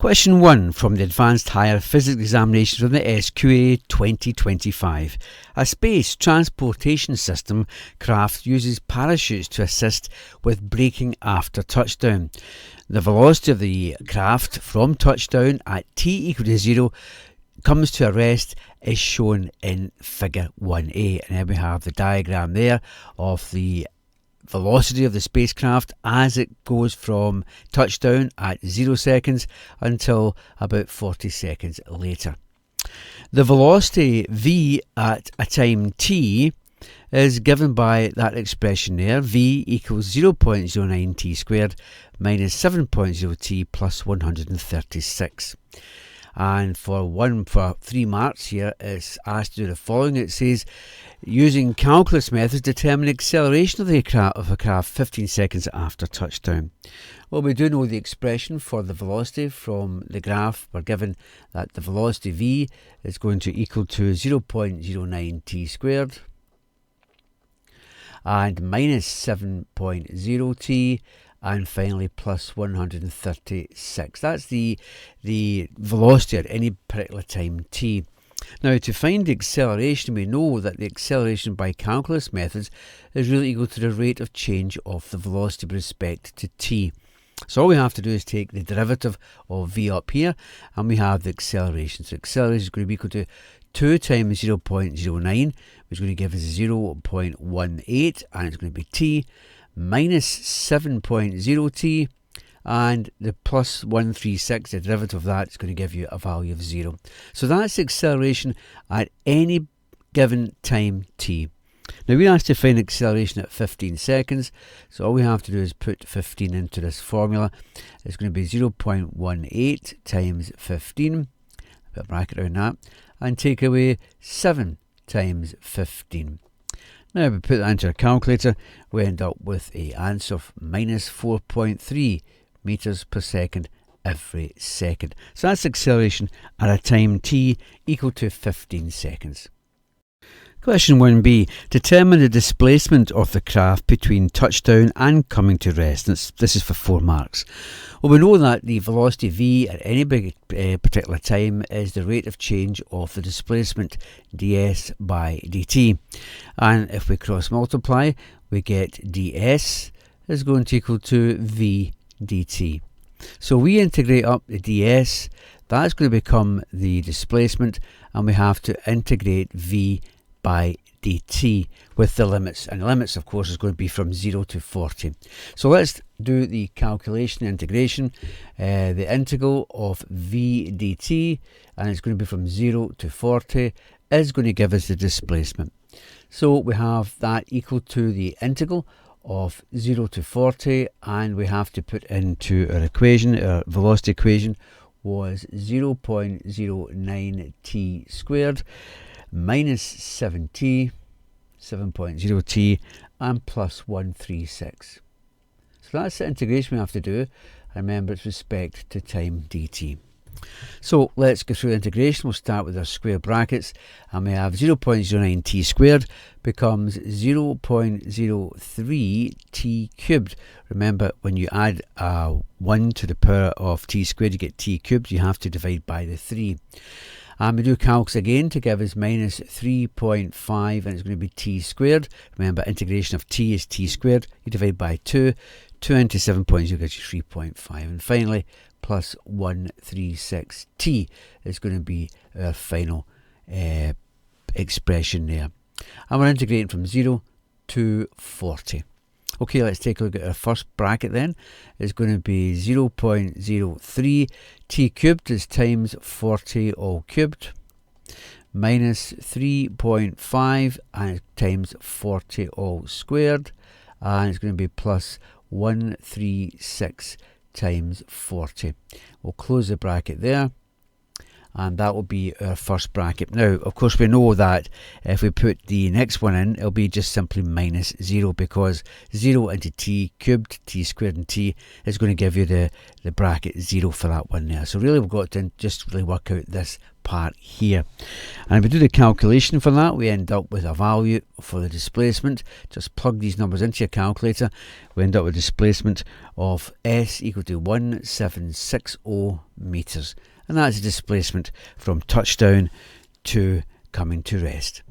Question 1 from the Advanced Higher Physics Examinations from the SQA 2025. A space transportation system craft uses parachutes to assist with braking after touchdown. The velocity of the craft from touchdown at t equal to 0 comes to a rest is shown in figure 1a. And then we have the diagram there of the velocity of the spacecraft as it goes from touchdown at 0 seconds until about 40 seconds later. The velocity v at a time t is given by that expression there. V equals 0.09 t squared minus 7.0 t plus 136. And for 3 marks here, it's asked to do the following. It says, using calculus methods, determine acceleration of a craft 15 seconds after touchdown. Well, we do know the expression for the velocity from the graph. We're given that the velocity v is going to equal to 0.09 t squared and minus 7.0 t. And finally plus 136. That's the velocity at any particular time t. Now, to find the acceleration, we know that the acceleration by calculus methods is really equal to the rate of change of the velocity with respect to t. So all we have to do is take the derivative of v up here, and we have the acceleration. So acceleration is going to be equal to 2 times 0.09, which is going to give us 0.18, and it's going to be t, minus 7.0 t, and the plus 136, the derivative of that, is going to give you a value of 0. So that's the acceleration at any given time t. Now we're asked to find acceleration at 15 seconds, so all we have to do is put 15 into this formula. It's going to be 0.18 times 15, put a bracket around that, and take away 7 times 15. Now, if we put that into a calculator, we end up with an answer of minus 4.3 meters per second every second. So that's acceleration at a time t equal to 15 seconds. Question 1b. Determine the displacement of the craft between touchdown and coming to rest. This is for 4 marks. Well, we know that the velocity v at any particular time is the rate of change of the displacement ds by dt. And if we cross multiply, we get ds is going to equal to v dt. So we integrate up the ds, that's going to become the displacement, and we have to integrate v by dt with the limits, and the limits of course is going to be from 0 to 40. So let's do the calculation integration. The integral of v dt, and it's going to be from 0 to 40, is going to give us the displacement. So we have that equal to the integral of 0 to 40, and we have to put into our equation, our velocity equation was 0.09 t squared minus 7t, 7.0 t, and plus 136. So that's the integration we have to do. Remember, it's respect to time dt. So let's go through the integration. We'll start with our square brackets, and we have 0.09 t squared becomes 0.03 t cubed. Remember, when you add 1 to the power of t squared, you get t cubed. You have to divide by the 3. And we do calculus again to give us minus 3.5, and it's going to be t squared. Remember, integration of t is t squared. You divide by 2. 2 into 7.0 gives you 3.5. And finally, plus 136. T is going to be our final expression there. And we're integrating from 0 to 40. Okay, let's take a look at our first bracket then. It's going to be 0.03 t cubed is times 40 all cubed minus 3.5 and times 40 all squared, and it's going to be plus 136 times 40. We'll close the bracket there, and that will be our first bracket. Now, of course, we know that if we put the next one in, it'll be just simply minus 0, because 0 into t cubed, t squared and t is going to give you the bracket 0 for that one there. So really we've got to just really work out this part here, and if we do the calculation for that, we end up with a value for the displacement. Just plug these numbers into your calculator. We end up with displacement of s equal to 1760 meters, and that's the displacement from touchdown to coming to rest.